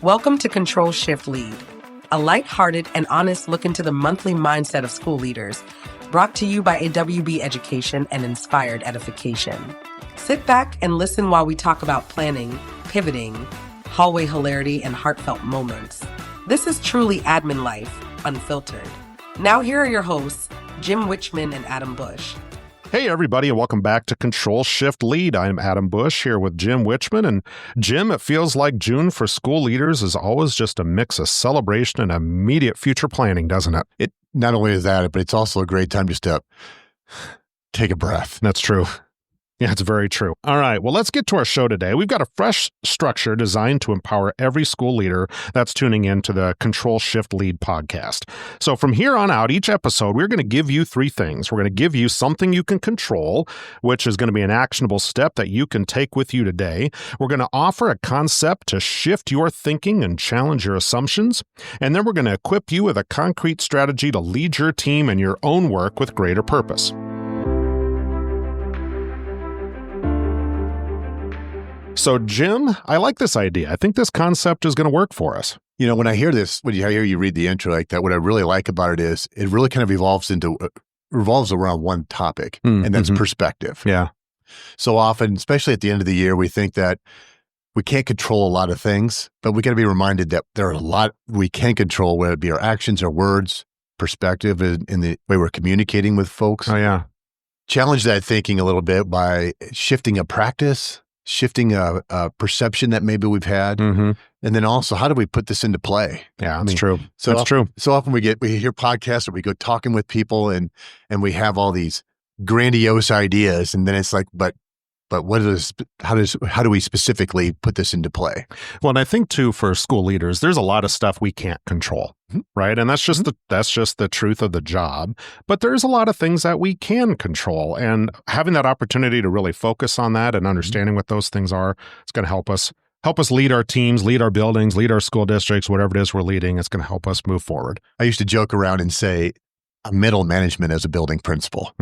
Welcome to Control Shift Lead, a lighthearted and honest look into the monthly mindset of school leaders, brought to you by AWB Education and Inspired Edification. Sit back and listen while we talk about planning, pivoting, hallway hilarity, and heartfelt moments. This is truly admin life, unfiltered. Now here are your hosts, Jim Wichman and Adam Bush. Hey, everybody, and welcome back to Control Shift Lead. I'm Adam Bush here with Jim Wichman. And Jim, it feels like June for school leaders is always just a mix of celebration and immediate future planning, doesn't it? It not only is that, but it's also a great time just to take a breath. That's true. Yeah, it's very true. All right, well, let's get to our show today. We've got a fresh structure designed to empower every school leader that's tuning in to the Control Shift Lead podcast. So from here on out, each episode, we're going to give you three things. We're going to give you something you can control, which is going to be an actionable step that you can take with you today. We're going to offer a concept to shift your thinking and challenge your assumptions. And then we're going to equip you with a concrete strategy to lead your team and your own work with greater purpose. So, Jim, I like this idea. I think this concept is going to work for us. You know, when I hear this, when I hear you read the intro like that, what I really like about it is it really kind of revolves around one topic, and that's perspective. Yeah. So often, especially at the end of the year, we think that we can't control a lot of things, but we got to be reminded that there are a lot we can control, whether it be our actions, our words, perspective, in the way we're communicating with folks. Oh, yeah. Challenge that thinking a little bit by shifting a practice, shifting a perception that maybe we've had, and then also how do we put this into play? Yeah, that's true. That's true. So often we hear podcasts or we go talking with people and we have all these grandiose ideas, and then it's like, but how do we specifically put this into play? Well, and I think too, for school leaders, there's a lot of stuff we can't control, right? And that's just the truth of the job. But there's a lot of things that we can control, and having that opportunity to really focus on that and understanding what those things are, it's going to help us lead our teams, lead our buildings, lead our school districts, whatever it is we're leading. It's going to help us move forward. I used to joke around and say a middle management as a building principal.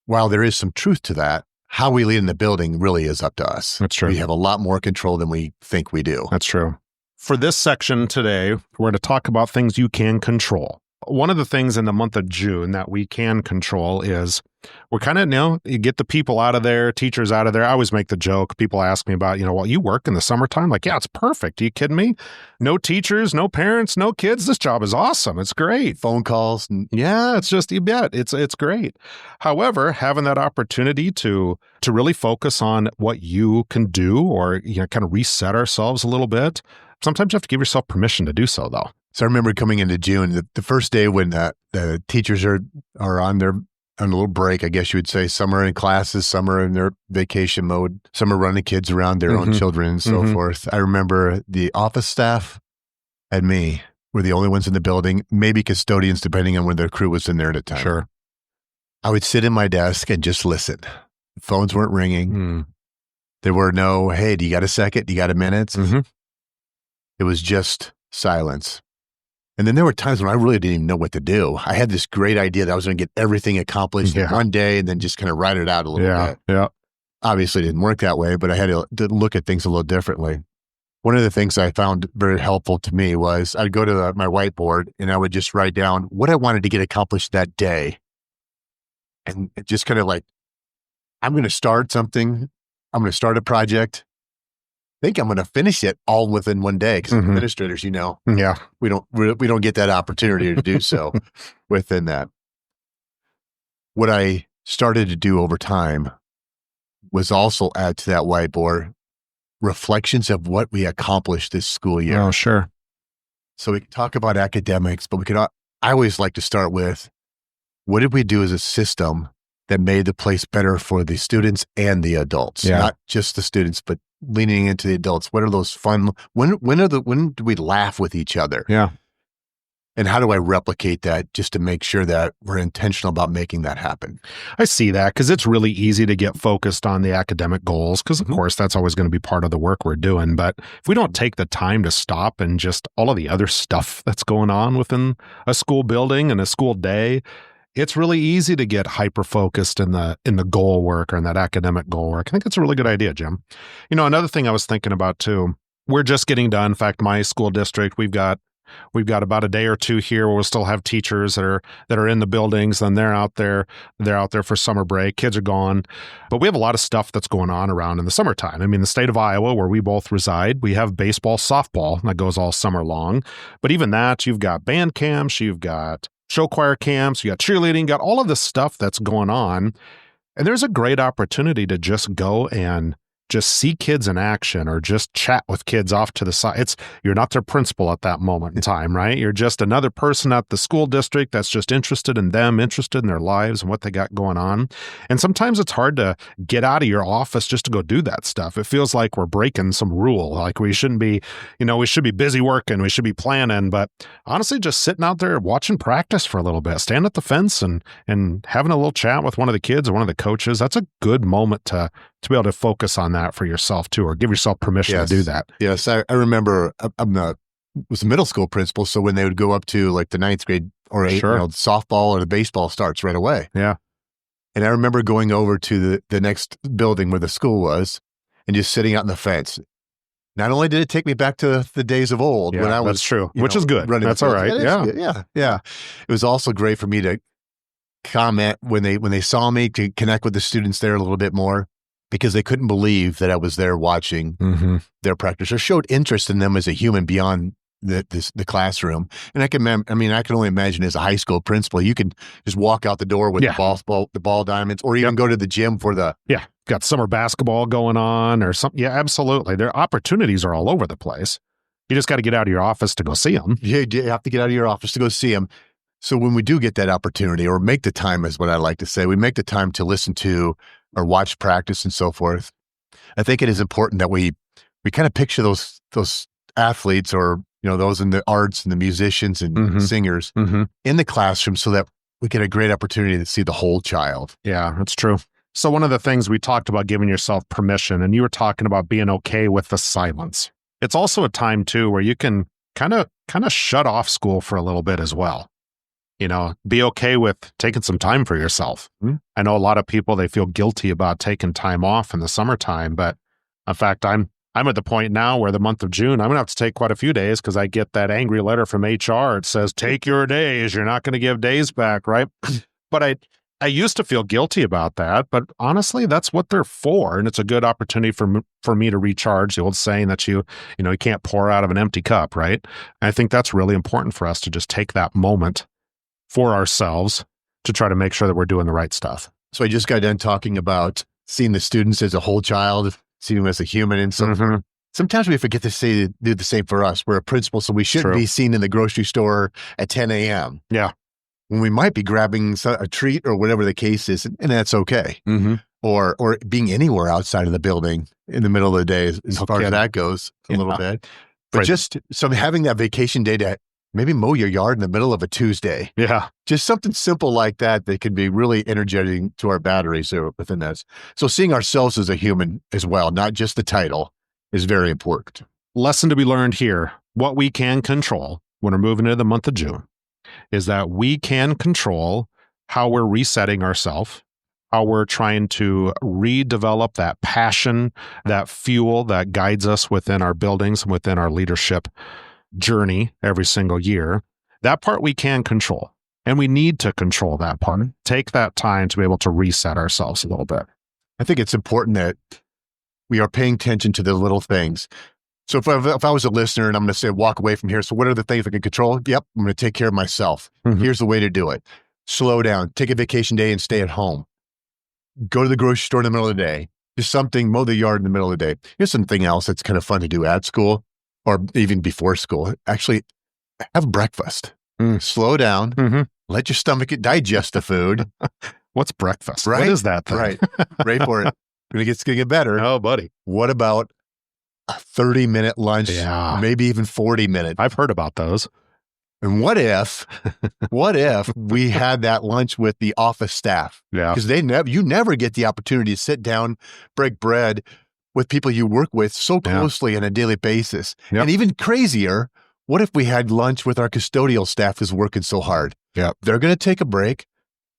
While there is some truth to that, how we lead in the building really is up to us. That's true. We have a lot more control than we think we do. That's true. For this section today, we're going to talk about things you can control. One of the things in the month of June that we can control is we're kind of, you get the people out of there, teachers out of there. I always make the joke. People ask me about, well, you work in the summertime? Like, yeah, it's perfect. Are you kidding me? No teachers, no parents, no kids. This job is awesome. It's great. Phone calls. Yeah, it's just, you bet. It's great. However, having that opportunity to really focus on what you can do or, kind of reset ourselves a little bit, sometimes you have to give yourself permission to do so, though. So I remember coming into June, the first day when the teachers are on a little break, I guess you would say. Some are in classes, some are in their vacation mode, some are running kids around their own children and so forth. I remember the office staff and me were the only ones in the building, maybe custodians, depending on when their crew was in there at a time. Sure. I would sit in my desk and just listen. Phones weren't ringing. There were no, hey, do you got a second? Do you got a minute? It was just silence. And then there were times when I really didn't even know what to do. I had this great idea that I was going to get everything accomplished in one day and then just kind of write it out a little bit. Yeah. Obviously, it didn't work that way, but I had to look at things a little differently. One of the things I found very helpful to me was I'd go to my whiteboard and I would just write down what I wanted to get accomplished that day. And it just kind of like, I'm going to start something. I'm going to start a project. I think I'm going to finish it all within one day because administrators, yeah, we don't get that opportunity to do so within that. What I started to do over time was also add to that whiteboard reflections of what we accomplished this school year. Oh, sure. So we can talk about academics, but I always like to start with what did we do as a system that made the place better for the students and the adults, not just the students, but leaning into the adults. What are those fun? When do we laugh with each other? Yeah. And how do I replicate that just to make sure that we're intentional about making that happen? I see that because it's really easy to get focused on the academic goals because, of course, that's always going to be part of the work we're doing. But if we don't take the time to stop and just all of the other stuff that's going on within a school building and a school day, it's really easy to get hyper-focused in the goal work or in that academic goal work. I think it's a really good idea, Jim. Another thing I was thinking about too, we're just getting done. In fact, my school district, we've got about a day or two here where we'll still have teachers that are in the buildings, and they're out there for summer break. Kids are gone. But we have a lot of stuff that's going on around in the summertime. I mean, the state of Iowa, where we both reside, we have baseball, softball that goes all summer long. But even that, you've got band camps, you've got show choir camps, you got cheerleading, got all of this stuff that's going on. And there's a great opportunity to just go and just see kids in action, or just chat with kids off to the side. You're not their principal at that moment in time, right? You're just another person at the school district that's just interested in them, interested in their lives and what they got going on. And sometimes it's hard to get out of your office just to go do that stuff. It feels like we're breaking some rule, like we shouldn't be, we should be busy working, we should be planning. But honestly, just sitting out there watching practice for a little bit, stand at the fence and having a little chat with one of the kids or one of the coaches, that's a good moment to be able to focus on that for yourself too, or give yourself permission to do that. Yes. I remember was a middle school principal. So when they would go up to like the 9th grade or 8th, softball or the baseball starts right away. Yeah. And I remember going over to the next building where the school was and just sitting out in the fence. Not only did it take me back to the days of old when I was, that's true, which is good. That's all right. Yeah. It was also great for me to comment when they saw me, to connect with the students there a little bit more, because they couldn't believe that I was there watching their practice, or showed interest in them as a human beyond the classroom. And I can only imagine as a high school principal, you can just walk out the door with the ball diamonds, or even go to the gym for got summer basketball going on or something. Yeah, absolutely. Their opportunities are all over the place. You just got to get out of your office to go see them. Yeah, you have to get out of your office to go see them. So when we do get that opportunity, or make the time, is what I like to say, we make the time to listen to or watch practice and so forth. I think it is important that we kind of picture those athletes, or those in the arts and the musicians and singers in the classroom, so that we get a great opportunity to see the whole child. Yeah, that's true. So one of the things we talked about, giving yourself permission, and you were talking about being okay with the silence. It's also a time too where you can kind of shut off school for a little bit as well. Be okay with taking some time for yourself. I know a lot of people, they feel guilty about taking time off in the summertime, but in fact, I'm at the point now where the month of June, I'm going to have to take quite a few days, because I get that angry letter from HR. It says, take your days. You're not going to give days back, right? But I used to feel guilty about that, but honestly, that's what they're for. And it's a good opportunity for me to recharge. The old saying that you can't pour out of an empty cup, right? And I think that's really important for us to just take that moment for ourselves to try to make sure that we're doing the right stuff. So I just got done talking about seeing the students as a whole child, seeing them as a human. And so sometimes we forget to do the same for us. We're a principal, so we shouldn't be seen in the grocery store at 10 a.m. Yeah. When we might be grabbing a treat or whatever the case is, and that's okay. Or being anywhere outside of the building in the middle of the day, as far as that goes, a little bit. But just having that vacation day to maybe mow your yard in the middle of a Tuesday. Yeah. Just something simple like that can be really energetic to our batteries within that. So seeing ourselves as a human as well, not just the title, is very important. Lesson to be learned here. What we can control when we're moving into the month of June is that we can control how we're resetting ourselves, how we're trying to redevelop that passion, that fuel that guides us within our buildings and within our leadership journey every single year. That part we can control, and we need to control that part. Take that time to be able to reset ourselves a little bit. I think it's important that we are paying attention to the little things. So if I was a listener and I'm going to say, walk away from here, so what are the things I can control? Yep, I'm going to take care of myself. Here's the way to do it. Slow down, take a vacation day and stay at home. Go to the grocery store in the middle of the day. Just something, mow the yard in the middle of the day. Here's something else that's kind of fun to do at school, or even before school. Actually, have breakfast. Slow down. Let your stomach digest the food. What's breakfast? Right? What is that thing? Right. Ready for it. It's going to get better. Oh, buddy. What about a 30-minute lunch? Yeah. Maybe even 40 minutes. I've heard about those. And what if we had that lunch with the office staff? Yeah. Because you never get the opportunity to sit down, break bread with people you work with so closely on a daily basis. Yep. And even crazier, what if we had lunch with our custodial staff who's working so hard? Yeah. They're going to take a break.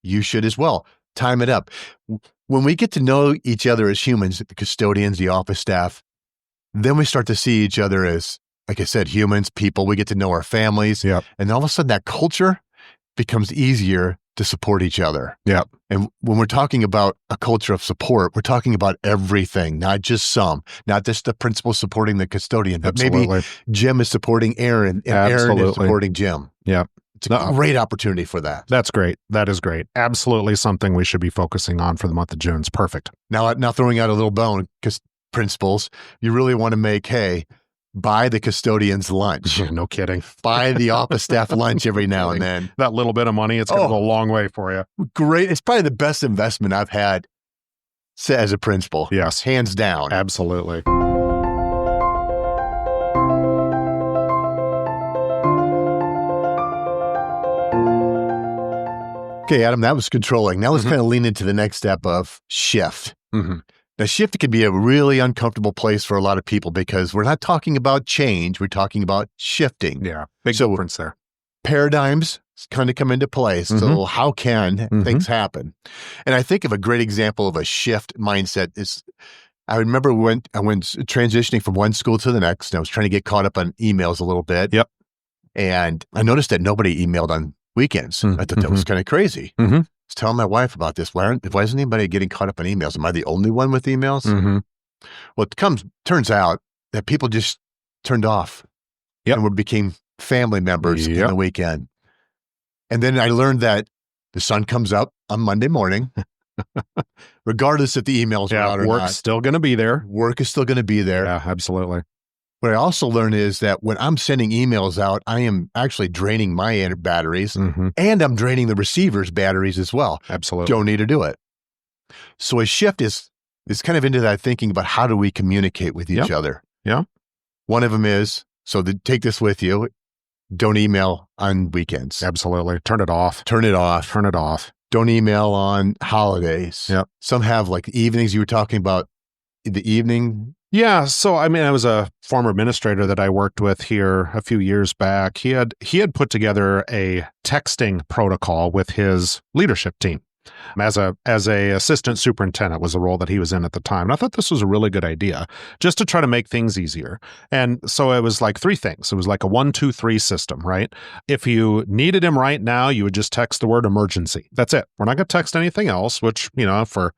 You should as well. Time it up. When we get to know each other as humans, the custodians, the office staff, then we start to see each other as, like I said, humans, people. We get to know our families. Yep. And all of a sudden that culture becomes easier to support each other. Yep. And when we're talking about a culture of support, we're talking about everything, not just some, not just the principal supporting the custodian, but maybe Jim is supporting Aaron and Aaron is supporting Jim. Yep. It's a great opportunity for that. That's great. That is great. Absolutely something we should be focusing on for the month of June. It's perfect. Now throwing out a little bone, because principals, you really want to make, hey, buy the custodian's lunch. No kidding. Buy the office staff lunch every now and then. That little bit of money, it's going to go a long way for you. Great. It's probably the best investment I've had as a principal. Yes. Hands down. Absolutely. Okay, Adam, that was controlling. Now let's kind of lean into the next step of shift. Mm-hmm. Now, shift can be a really uncomfortable place for a lot of people because we're not talking about change. We're talking about shifting. Yeah, big difference there. Paradigms kind of come into place. So how can things happen? And I think of a great example of a shift mindset is, I remember when I went transitioning from one school to the next, and I was trying to get caught up on emails a little bit. Yep. And I noticed that nobody emailed on weekends. I thought that was kind of crazy. I was telling my wife about this. Why isn't anybody getting caught up on emails? Am I the only one with emails? Well, turns out that people just turned off and we became family members in the weekend. And then I learned that the sun comes up on Monday morning, regardless if the emails are out or not. Work's still going to be there. Work is still going to be there. Yeah, absolutely. What I also learned is that when I'm sending emails out, I am actually draining my batteries and I'm draining the receiver's batteries as well. Absolutely. Don't need to do it. So a shift is kind of into that thinking about how do we communicate with each other. Yeah. One of them is, take this with you, don't email on weekends. Absolutely. Turn it off. Turn it off. Turn it off. Don't email on holidays. Yep. Some have like evenings. You were talking about the evening. Yeah. So, I mean, I was a former administrator that I worked with here a few years back. He had put together a texting protocol with his leadership team. As a assistant superintendent was the role that he was in at the time. And I thought this was a really good idea just to try to make things easier. And so it was like three things. It was like a 1, 2, 3 system, right? If you needed him right now, you would just text the word emergency. That's it. We're not going to text anything else, which, for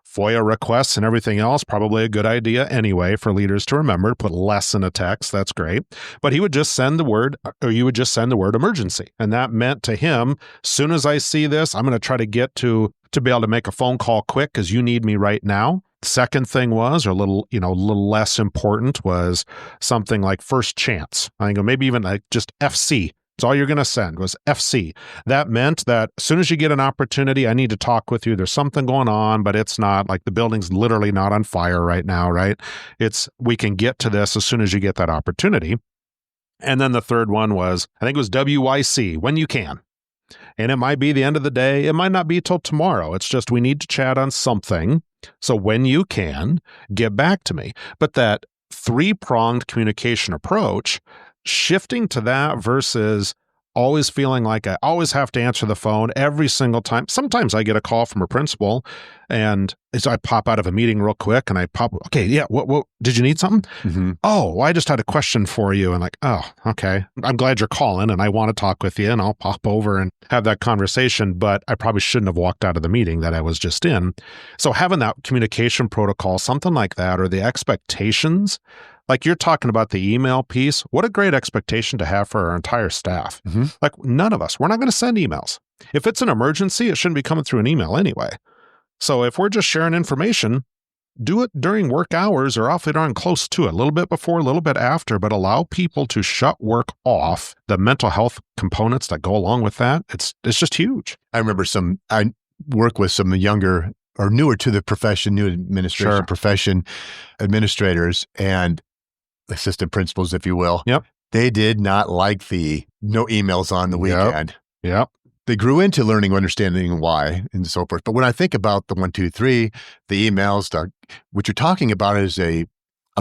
FOIA requests and everything else, probably a good idea anyway for leaders to remember, put less in a text. That's great. But he would just send the word, or you would just send the word emergency. And that meant to him, as soon as I see this, I'm going to try to get to be able to make a phone call quick because you need me right now. Second thing was, or a little less important, was something like first chance. I think maybe even like just FC. It's all you're going to send was FC. That meant that as soon as you get an opportunity, I need to talk with you. There's something going on, but it's not like the building's literally not on fire right now, right? We can get to this as soon as you get that opportunity. And then the third one was, I think it was WYC, when you can. And it might be the end of the day. It might not be till tomorrow. It's just we need to chat on something. So when you can, get back to me. But that 3-pronged communication approach, shifting to that versus always feeling like I always have to answer the phone every single time. Sometimes I get a call from a principal and so I pop out of a meeting real quick and okay, yeah, what did you need something? Oh, well, I just had a question for you. And like, oh, okay. I'm glad you're calling and I want to talk with you and I'll pop over and have that conversation, but I probably shouldn't have walked out of the meeting that I was just in. So having that communication protocol, something like that, or the expectations, like you're talking about the email piece, what a great expectation to have for our entire staff. Like none of us, we're not going to send emails. If it's an emergency, it shouldn't be coming through an email anyway. So if we're just sharing information, do it during work hours or awfully darn close to it, a little bit before, a little bit after, but allow people to shut work off. The mental health components that go along with that, it's just huge. I remember I work with some younger or newer to the profession, new administration profession administrators and assistant principals, if you will. Yep. They did not like the no emails on the weekend. Yep. They grew into learning, understanding why, and so forth. But when I think about the 1, 2, 3, the emails, what you're talking about is a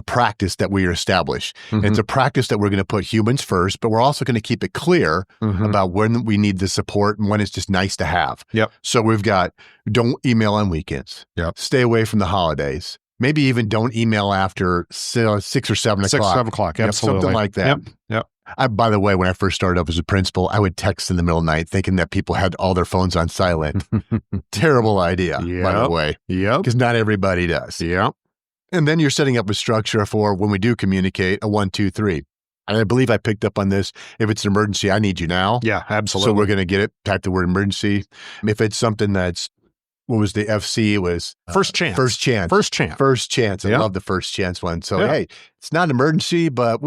practice that we establish. It's a practice that we're going to put humans first, but we're also going to keep it clear about when we need the support and when it's just nice to have. Yep. So we've got, don't email on weekends. Yep. Stay away from the holidays. Maybe even don't email after 6 or 7 o'clock. 6 or 7 o'clock, absolutely. Something like that. Yep. By the way, when I first started up as a principal, I would text in the middle of the night thinking that people had all their phones on silent. Terrible idea, by the way. Yep. Because not everybody does. Yep. And then you're setting up a structure for when we do communicate, a 1, 2, 3. And I believe I picked up on this. If it's an emergency, I need you now. Yeah, absolutely. So we're going to get it. Type the word emergency. If it's something that's, what was the FC? It was first chance. First chance. First chance. First chance. I Yep. love the first chance one. So, hey, it's not an emergency, but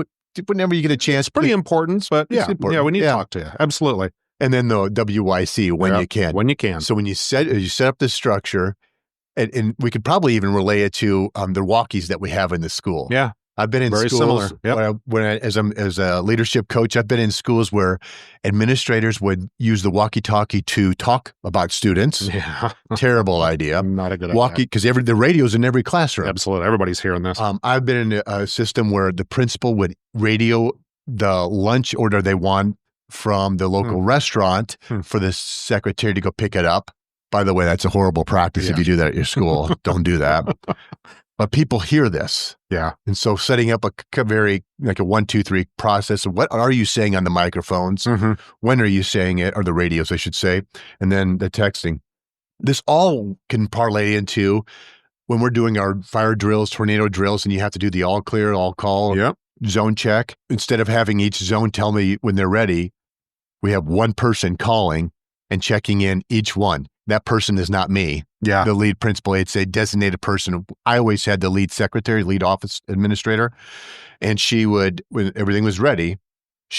whenever you get a chance. It's pretty important, but It's important. we need to talk to you. Absolutely. And then the WYC, when Yep. you can. When you can. So when you set up this structure, and we could probably even relay it to the walkies that we have in the school. Yeah. I've been in Very schools similar. Yep. as a leadership coach, I've been in schools where administrators would use the walkie-talkie to talk about students. Yeah. Terrible idea. Not a good idea. Because the radio's in every classroom. Absolutely. Everybody's hearing this. I've been in a system where the principal would radio the lunch order they want from the local restaurant for the secretary to go pick it up. By the way, that's a horrible practice if you do that at your school. Don't do that. But people hear this. Yeah. And so setting up a very, like a 1, 2, 3 process of what are you saying on the microphones? When are you saying it? Or the radios, I should say. And then the texting. This all can parlay into when we're doing our fire drills, tornado drills, and you have to do the all clear, all call, zone check. Instead of having each zone tell me when they're ready, we have one person calling and checking in each one. That person is not me. Yeah. The lead principal, it's a designated person. I always had the lead secretary, lead office administrator, and she would, when everything was ready,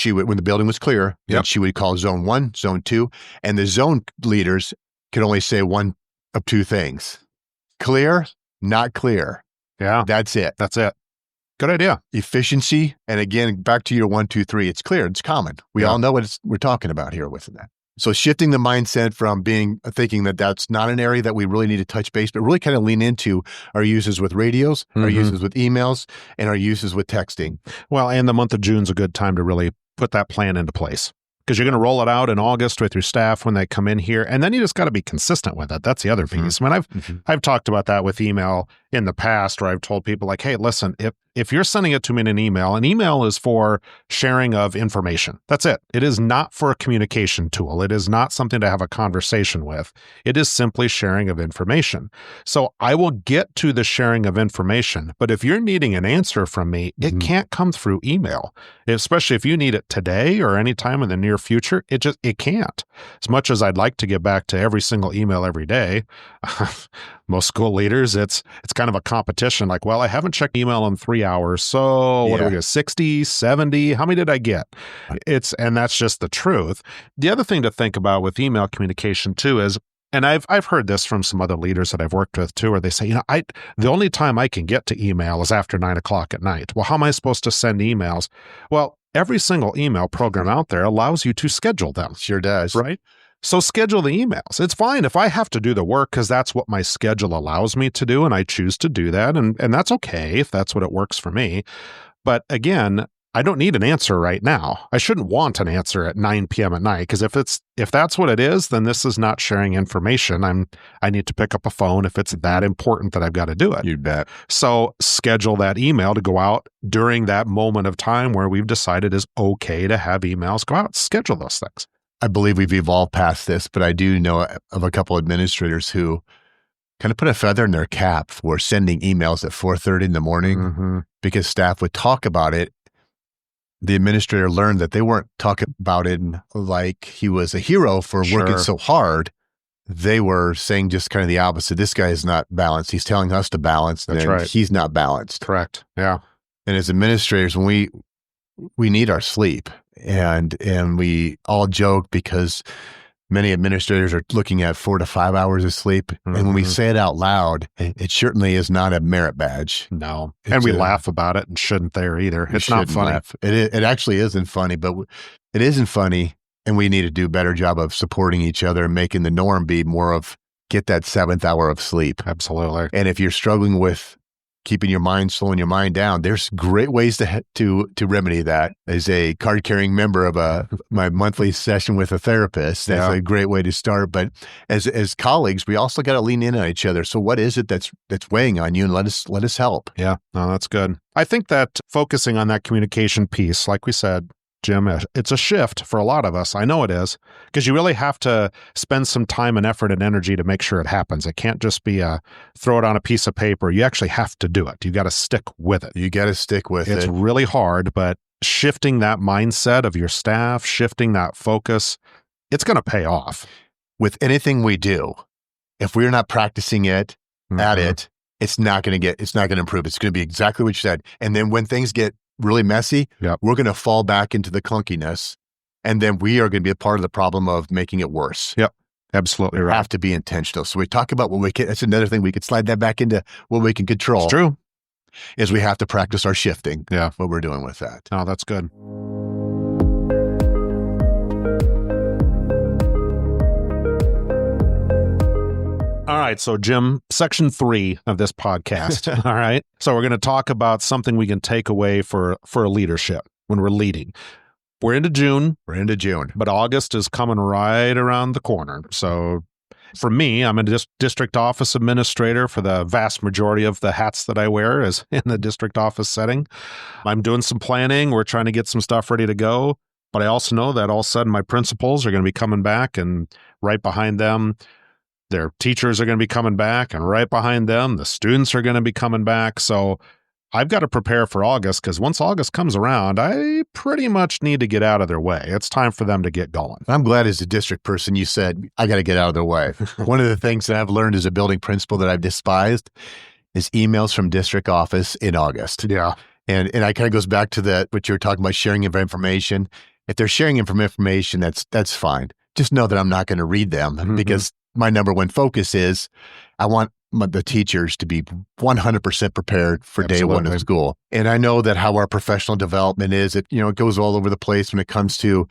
when the building was clear, then she would call zone 1, zone 2, and the zone leaders could only say one of 2 things. Clear, not clear. Yeah. That's it. That's it. Good idea. Efficiency. And again, back to your 1, 2, 3, it's clear. It's common. We all know what we're talking about here with that. So shifting the mindset from thinking that that's not an area that we really need to touch base, but really kind of lean into our uses with radios, our uses with emails, and our uses with texting. Well, and the month of June's a good time to really put that plan into place, because you're going to roll it out in August with your staff when they come in here, and then you just got to be consistent with it. That's the other piece. I mean, I've talked about that with email in the past, where I've told people like, hey, listen, if you're sending it to me in an email is for sharing of information. That's it. It is not for a communication tool. It is not something to have a conversation with. It is simply sharing of information. So I will get to the sharing of information, but if you're needing an answer from me, it can't come through email, especially if you need it today or anytime in the near future. It can't. As much as I'd like to get back to every single email every day, most school leaders, it's kind of a competition. Like, well, I haven't checked email in 3 hours. So what do we get? 60, 70? How many did I get? And that's just the truth. The other thing to think about with email communication too is, and I've heard this from some other leaders that I've worked with too, where they say, the only time I can get to email is after 9 o'clock at night. Well, how am I supposed to send emails? Well, every single email program out there allows you to schedule them. Sure does. Right? So schedule the emails. It's fine if I have to do the work, because that's what my schedule allows me to do, and I choose to do that, and that's okay if that's what it works for me. But again, I don't need an answer right now. I shouldn't want an answer at 9 p.m. at night, because if that's what it is, then this is not sharing information. I need to pick up a phone if it's that important that I've got to do it. You bet. So schedule that email to go out during that moment of time where we've decided is okay to have emails go out. Schedule those things. I believe we've evolved past this, but I do know of a couple administrators who kind of put a feather in their cap for sending emails at 4:30 in the morning because staff would talk about it. The administrator learned that they weren't talking about it like he was a hero for working so hard. They were saying just kind of the opposite. This guy is not balanced. He's telling us to balance. That's right. He's not balanced. Correct. Yeah. And as administrators, when we need our sleep, and we all joke because many administrators are looking at 4 to 5 hours of sleep. And when we say it out loud, it certainly is not a merit badge. No. And we laugh about it, and shouldn't there either. It's not funny. It actually isn't funny, but it isn't funny. And we need to do a better job of supporting each other and making the norm be more of get that 7th hour of sleep. Absolutely. And if you're struggling with keeping your mind, slowing your mind down. There's great ways to remedy that. As a card-carrying member of my monthly session with a therapist, that's a great way to start. But as colleagues, we also got to lean in on each other. So what is it that's weighing on you, and let us help. Yeah, no, that's good. I think that focusing on that communication piece, like we said, Jim, it's a shift for a lot of us. I know it is, because you really have to spend some time and effort and energy to make sure it happens. It can't just be throw it on a piece of paper. You actually have to do it. You got to stick with it. You got to stick with it. It's really hard, but shifting that mindset of your staff, shifting that focus, it's going to pay off. With anything we do, if we're not practicing it, at it, it's not going to improve. It's going to be exactly what you said. And then when things get really messy, we're going to fall back into the clunkiness, and then we are going to be a part of the problem of making it worse. Yep, absolutely right. Have to be intentional. So we talk about what we can. That's another thing we could slide that back into what we can control. It's true. Is we have to practice our shifting. Yeah, what we're doing with that. Oh, that's good. All right. So, Jim, section 3 of this podcast. All right. So we're going to talk about something we can take away for leadership when we're leading. We're into June. But August is coming right around the corner. So for me, I'm a district office administrator for the vast majority of the hats that I wear is in the district office setting. I'm doing some planning. We're trying to get some stuff ready to go. But I also know that all of a sudden my principals are going to be coming back, and right behind them, their teachers are going to be coming back, and right behind them, the students are going to be coming back. So I've got to prepare for August, because once August comes around, I pretty much need to get out of their way. It's time for them to get going. I'm glad as a district person you said, I got to get out of their way. One of the things that I've learned as a building principal that I've despised is emails from district office in August. Yeah. And I kind of goes back to what you were talking about, sharing of information. If they're sharing information, that's fine. Just know that I'm not going to read them, because my number one focus is I want the teachers to be 100% prepared for day one of school. And I know that how our professional development is, it goes all over the place when it comes to,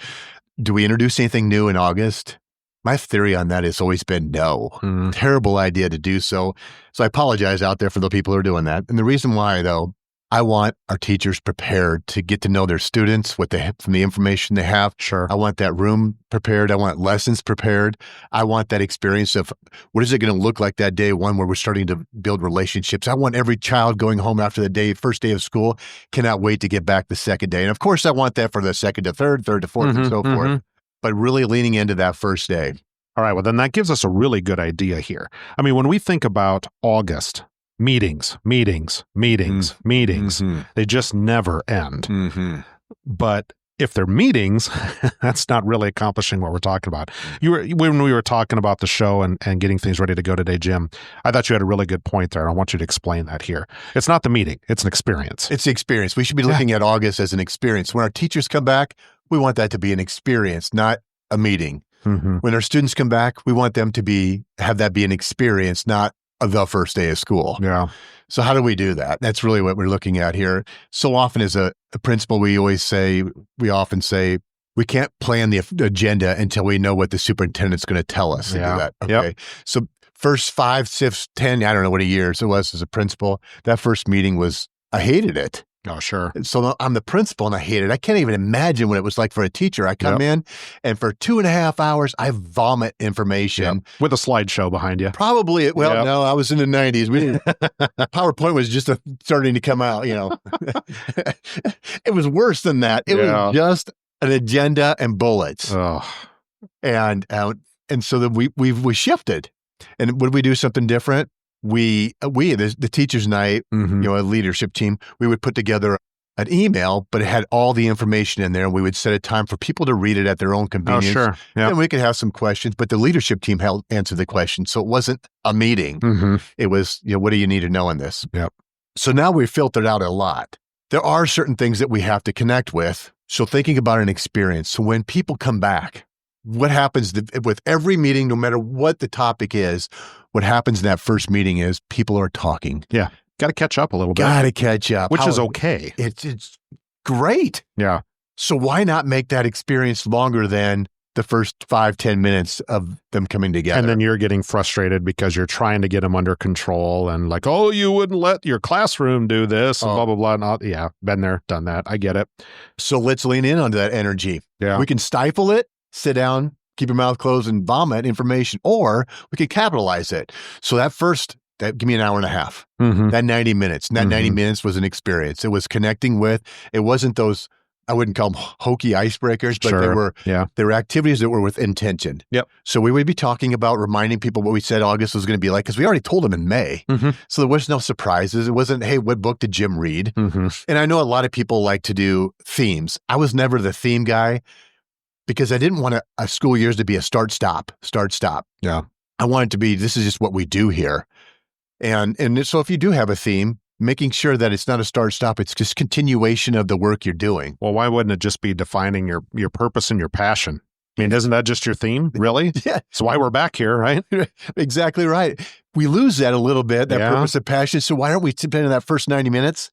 do we introduce anything new in August? My theory on that has always been no. Terrible idea to do so. So I apologize out there for the people who are doing that. And the reason why, though, I want our teachers prepared to get to know their students, from the information they have. Sure. I want that room prepared. I want lessons prepared. I want that experience of what is it going to look like that day one where we're starting to build relationships. I want every child going home after the first day of school, cannot wait to get back the second day. And of course, I want that for the second to third to fourth, and so forth. But really leaning into that first day. All right. Well, then that gives us a really good idea here. I mean, when we think about August, meetings. They just never end. But if they're meetings, that's not really accomplishing what we're talking about. When we were talking about the show and getting things ready to go today, Jim, I thought you had a really good point there. I want you to explain that here. It's not the meeting. It's an experience. It's the experience. We should be looking at August as an experience. When our teachers come back, we want that to be an experience, not a meeting. When our students come back, we want them to have that be an experience, not the first day of school. Yeah. So how do we do that? That's really what we're looking at here. So often as a principal, we often say, we can't plan the agenda until we know what the superintendent's going to tell us to do that. Okay. Yep. So first 5, 6, 10, I don't know what years it was as a principal, that first meeting I hated it. Oh, sure. So I'm the principal and I hate it. I can't even imagine what it was like for a teacher. I come in and for 2.5 hours, I vomit information. With a slideshow behind you. Probably. No, I was in the 90s. PowerPoint was just starting to come out, It was worse than that. It was just an agenda and bullets. Oh. And so then we shifted. And would we do something different? The teachers' night, a leadership team, we would put together an email, but it had all the information in there, and we would set a time for people to read it at their own convenience. Oh, sure. Yep. And we could have some questions, but the leadership team answered the questions. So it wasn't a meeting. It was, what do you need to know in this? Yep. So now we've filtered out a lot. There are certain things that we have to connect with. So thinking about an experience. So when people come back, what happens with every meeting, no matter what the topic is, what happens in that first meeting is people are talking. Yeah. Got to catch up a little bit. Got to catch up. Which is okay. It's great. Yeah. So why not make that experience longer than the first 5-10 minutes of them coming together. And then you're getting frustrated because you're trying to get them under control and like, oh, you wouldn't let your classroom do this and blah, blah, blah. And yeah, been there, done that. I get it. So let's lean in onto that energy. Yeah. We can stifle it, sit down, keep your mouth closed and vomit information, or we could capitalize it. So that give me an hour and a half, that 90 minutes. And that 90 minutes was an experience. It was connecting with, it wasn't those, I wouldn't call them hokey icebreakers, but they were activities that were with intention. Yep. So we would be talking about reminding people what we said August was going to be like, because we already told them in May. So there was no surprises. It wasn't, hey, what book did Jim read? And I know a lot of people like to do themes. I was never the theme guy because I didn't want a school years to be a start, stop. Yeah. I want it to be, this is just what we do here. And so if you do have a theme, making sure that it's not a start, stop, it's just continuation of the work you're doing. Well, why wouldn't it just be defining your purpose and your passion? I mean, isn't that just your theme, really? Yeah. That's why we're back here, right? Exactly right. We lose that a little bit, that purpose and passion. So why don't we spend in that first 90 minutes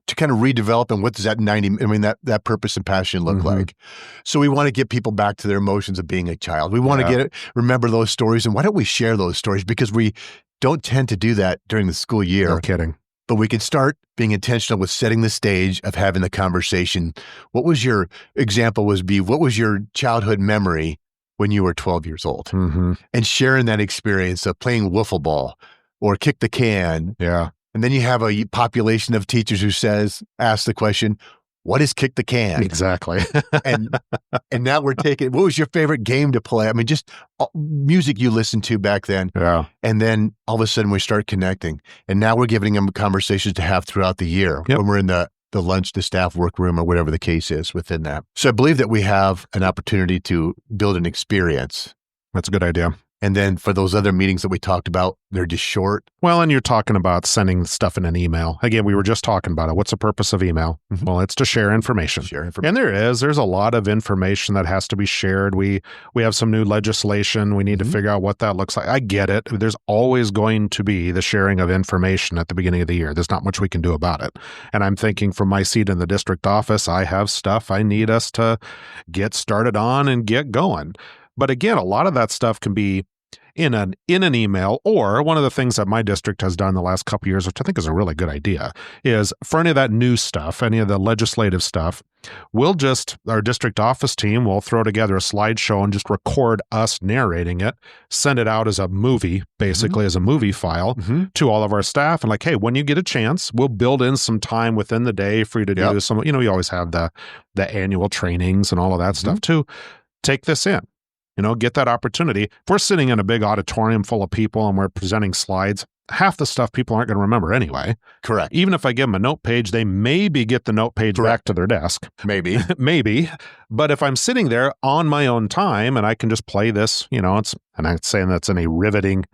to kind of redevelop and what does that purpose and passion look like? So we want to get people back to their emotions of being a child. We want to remember those stories. And why don't we share those stories? Because we don't tend to do that during the school year. No kidding. But we can start being intentional with setting the stage of having the conversation. What was your childhood memory when you were 12 years old? And sharing that experience of playing wiffle ball or kick the can. Yeah. And then you have a population of teachers who ask the question, what is kick the can? Exactly. and now we're taking, what was your favorite game to play? I mean, just music you listened to back then. Yeah. And then all of a sudden we start connecting. And now we're giving them conversations to have throughout the year when we're in the lunch, the staff workroom, or whatever the case is within that. So I believe that we have an opportunity to build an experience. That's a good idea. And then for those other meetings that we talked about, they're just short. Well, and you're talking about sending stuff in an email. Again, we were just talking about it. What's the purpose of email? Well, it's to share information. And there's a lot of information that has to be shared. We have some new legislation. We need to figure out what that looks like. I get it. There's always going to be the sharing of information at the beginning of the year. There's not much we can do about it. And I'm thinking from my seat in the district office, I have stuff I need us to get started on and get going. But again, a lot of that stuff can be in an email, or one of the things that my district has done the last couple of years, which I think is a really good idea, is for any of that new stuff, any of the legislative stuff, our district office team will throw together a slideshow and just record us narrating it, send it out as a movie, basically as a movie file to all of our staff. And like, hey, when you get a chance, we'll build in some time within the day for you to do some, you always have the annual trainings and all of that stuff too. Take this in. Get that opportunity. If we're sitting in a big auditorium full of people and we're presenting slides, half the stuff people aren't going to remember anyway. Correct. Even if I give them a note page, they maybe get the note page back to their desk. Maybe. Maybe. But if I'm sitting there on my own time and I can just play this, and I'm not saying that's any riveting,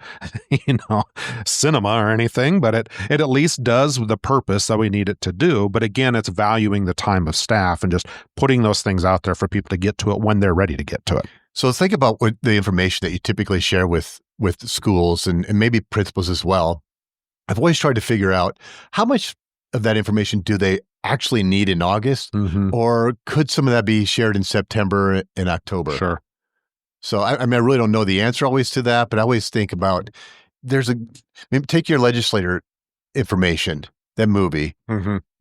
cinema or anything, but it at least does the purpose that we need it to do. But again, it's valuing the time of staff and just putting those things out there for people to get to it when they're ready to get to it. So think about what the information that you typically share with schools and maybe principals as well. I've always tried to figure out how much of that information do they actually need in August, or could some of that be shared in September and October? Sure. So I really don't know the answer always to that, but I always think about maybe take your legislator information, that movie.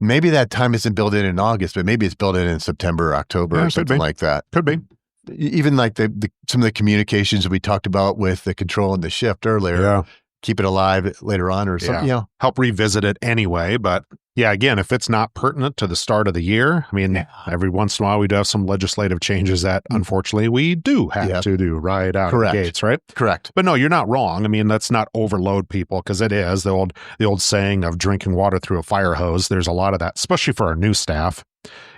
Maybe that time isn't built in August, but maybe it's built in September or October or something like that. Could be. Even like some of the communications that we talked about with the control and the shift earlier, keep it alive later on or something, help revisit it anyway. But yeah, again, if it's not pertinent to the start of the year, I mean, every once in a while we do have some legislative changes that unfortunately we do have to do right out of the gates, right? Correct. But no, you're not wrong. I mean, let's not overload people, because it is the old saying of drinking water through a fire hose. There's a lot of that, especially for our new staff.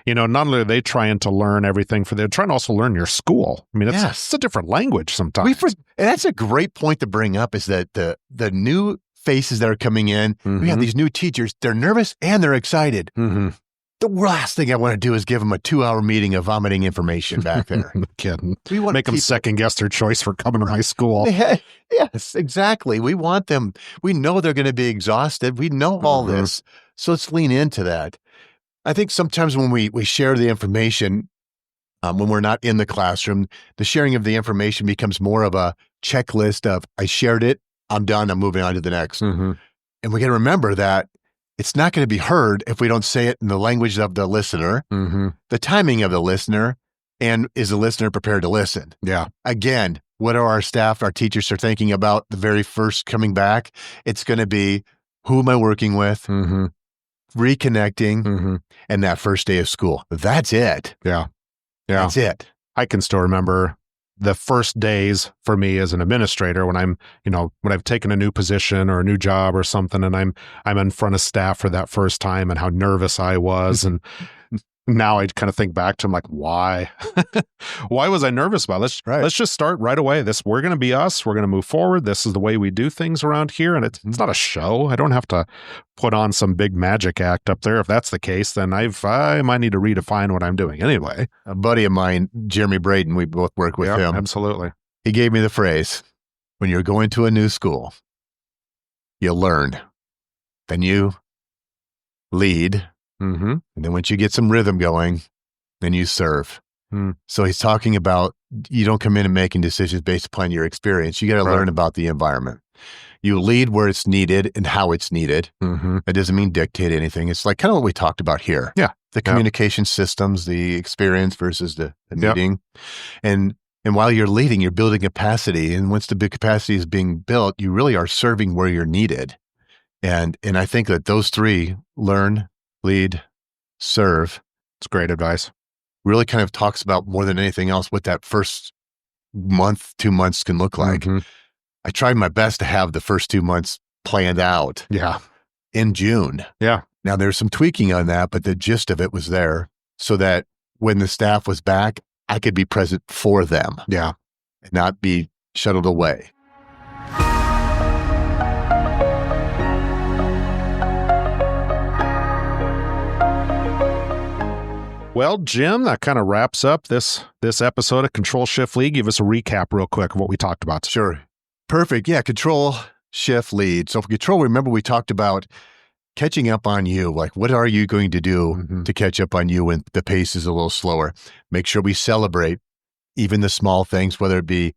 Not only are they trying to learn everything they're trying to also learn your school. I mean, it's a different language sometimes. And that's a great point to bring up, is that the new faces that are coming in, we have these new teachers, they're nervous and they're excited. The last thing I want to do is give them a 2-hour meeting of vomiting information back there. No kidding. We want Make them second guess their choice for coming to my school. Yes, exactly. We want them. We know they're going to be exhausted. We know all this. So let's lean into that. I think sometimes when we share the information, When we're not in the classroom, the sharing of the information becomes more of a checklist of, I shared it, I'm done, I'm moving on to the next. Mm-hmm. And we got to remember that it's not going to be heard if we don't say it in the language of the listener, Mm-hmm. the timing of the listener, and is the listener prepared to listen? Yeah. Again, what are our staff, our teachers are thinking about the very first coming back? It's going to be, who am I working with? Mm-hmm. Reconnecting, Mm-hmm. and that first day of school. That's it. Yeah. Yeah. That's it. I can still remember the first days for me as an administrator when I'm, when I've taken a new position or a new job or something, and I'm in front of staff for that first time, and how nervous I was. And now I kind of think back to, I'm like, why? Why was I nervous about it? Let's just start right away. We're going to be us. We're going to move forward. This is the way we do things around here. And it's not a show. I don't have to put on some big magic act up there. If that's the case, then I might need to redefine what I'm doing anyway. A buddy of mine, Jeremy Braden, we both work with him. Absolutely. He gave me the phrase, when you're going to a new school, you learn, then you lead. Mm-hmm. And then once you get some rhythm going, then you serve. Mm. So he's talking about, you don't come in and making decisions based upon your experience. You got to learn about the environment. You lead where it's needed and how it's needed. Mm-hmm. It doesn't mean dictate anything. It's like kind of what we talked about here. Yeah. The communication systems, the experience versus the meeting. And while you're leading, you're building capacity. And once the big capacity is being built, you really are serving where you're needed. And I think that those three, learn, lead, serve. It's great advice. Really kind of talks about, more than anything else, what that first month, 2 months can look like. Mm-hmm. I tried my best to have the first 2 months planned out. Yeah. In June. Yeah. Now there's some tweaking on that, but the gist of it was there so that when the staff was back, I could be present for them. Yeah. And not be shuttled away. Well, Jim, that kind of wraps up this episode of Control Shift Lead. Give us a recap real quick of what we talked about. Sure. Perfect. Yeah. Control, shift, lead. So for control, remember we talked about catching up on you. Like, what are you going to do to catch up on you when the pace is a little slower? Make sure we celebrate even the small things, whether it be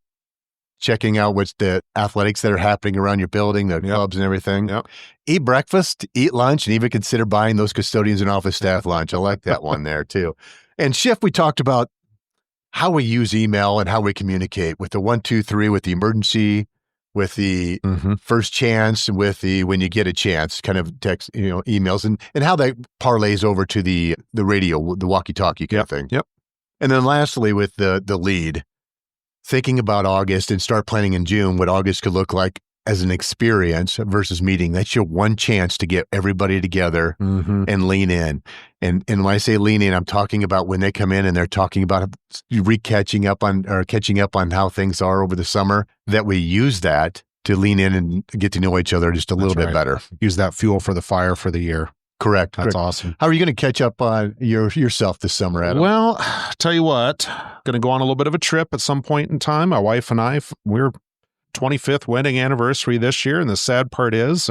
checking out what's the athletics that are happening around your building, the clubs and everything. Yep. Eat breakfast, eat lunch, and even consider buying those custodians and office staff lunch. I like that one there too. And shift, we talked about how we use email and how we communicate with the 1, 2, 3, with the emergency, with the first chance, with the when you get a chance kind of text, emails, and how that parlays over to the radio, the walkie-talkie kind of thing. Yep. And then lastly, with the lead, thinking about August and start planning in June what August could look like as an experience versus meeting. That's your one chance to get everybody together and lean in. And when I say lean in, I'm talking about when they come in and they're talking about catching up on how things are over the summer, that we use that to lean in and get to know each other just a little bit better. Use that fuel for the fire for the year. Correct. That's awesome. How are you going to catch up on yourself this summer, Adam? Well, tell you what, going to go on a little bit of a trip at some point in time. My wife and I, we're 25th wedding anniversary this year. And the sad part is,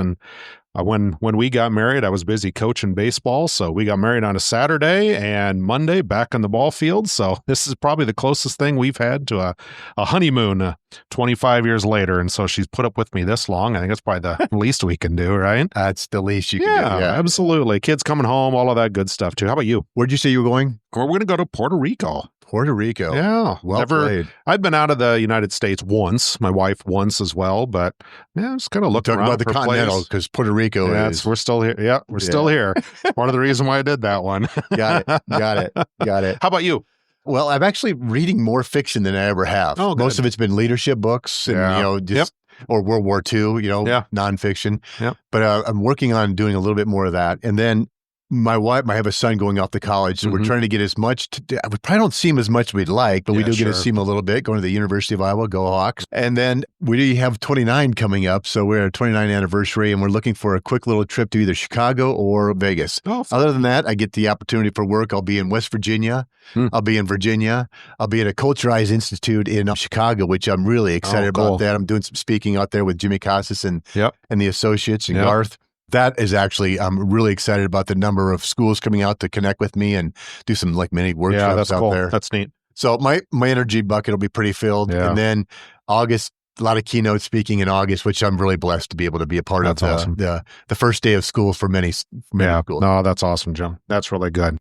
when we got married, I was busy coaching baseball. So we got married on a Saturday, and Monday back on the ball field. So this is probably the closest thing we've had to a honeymoon 25 years later. And so she's put up with me this long. I think that's probably the least we can do, right? That's the least you can do. Yeah, absolutely. Kids coming home, all of that good stuff too. How about you? Where'd you say you were going? We're going to go to Puerto Rico. Puerto Rico. Yeah. Well played. I've been out of the United States once, my wife once as well, but yeah, just kind of looking around about the for Continental, because Puerto Rico is. We're still here. Yeah, we're still here. Part of the reason why I did that one. Got it. How about you? Well, I'm actually reading more fiction than I ever have. Oh, good. Most of it's been leadership books and, or World War II, nonfiction. Yep. But I'm working on doing a little bit more of that. And then my wife, I have a son going off to college, so we're trying to get as much. We probably don't see him as much as we'd like, but we do get to see him a little bit, going to the University of Iowa, go Hawks. And then we have 29 coming up, so we're at 29th anniversary, and we're looking for a quick little trip to either Chicago or Vegas. Oh, other than that, I get the opportunity for work. I'll be in West Virginia. I'll be in Virginia. I'll be at a Culture Institute in Chicago, which I'm really excited about that. I'm doing some speaking out there with Jimmy Casas and the associates and Garth. That is actually, I'm really excited about the number of schools coming out to connect with me and do some mini workshops that's out cool. there. That's neat. So my energy bucket will be pretty filled. Yeah. And then August, a lot of keynote speaking in August, which I'm really blessed to be able to be a part of awesome. the first day of school for many schools. No, that's awesome, Jim. That's really good.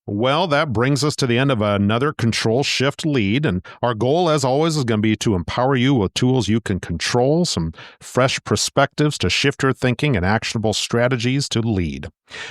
Well, that brings us to the end of another Control Shift Lead. And our goal, as always, is going to be to empower you with tools you can control, some fresh perspectives to shift your thinking, and actionable strategies to lead.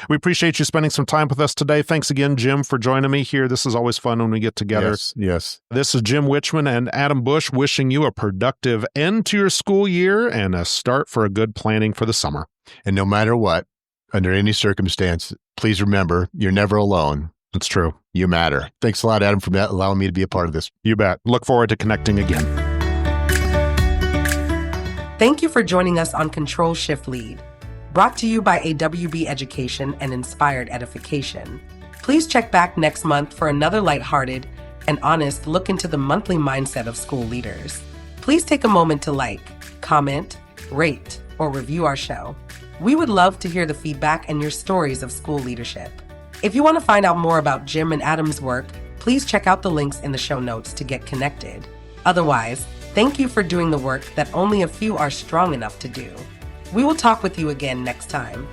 We appreciate you spending some time with us today. Thanks again, Jim, for joining me here. This is always fun when we get together. Yes. This is Jim Wichman and Adam Bush wishing you a productive end to your school year and a start for a good planning for the summer. And no matter what, under any circumstance, please remember, you're never alone. It's true. You matter. Thanks a lot, Adam, for allowing me to be a part of this. You bet. Look forward to connecting again. Thank you for joining us on Control Shift Lead, brought to you by AWB Education and Inspired Edification. Please check back next month for another lighthearted and honest look into the monthly mindset of school leaders. Please take a moment to like, comment, rate, or review our show. We would love to hear the feedback and your stories of school leadership. If you want to find out more about Jim and Adam's work, please check out the links in the show notes to get connected. Otherwise, thank you for doing the work that only a few are strong enough to do. We will talk with you again next time.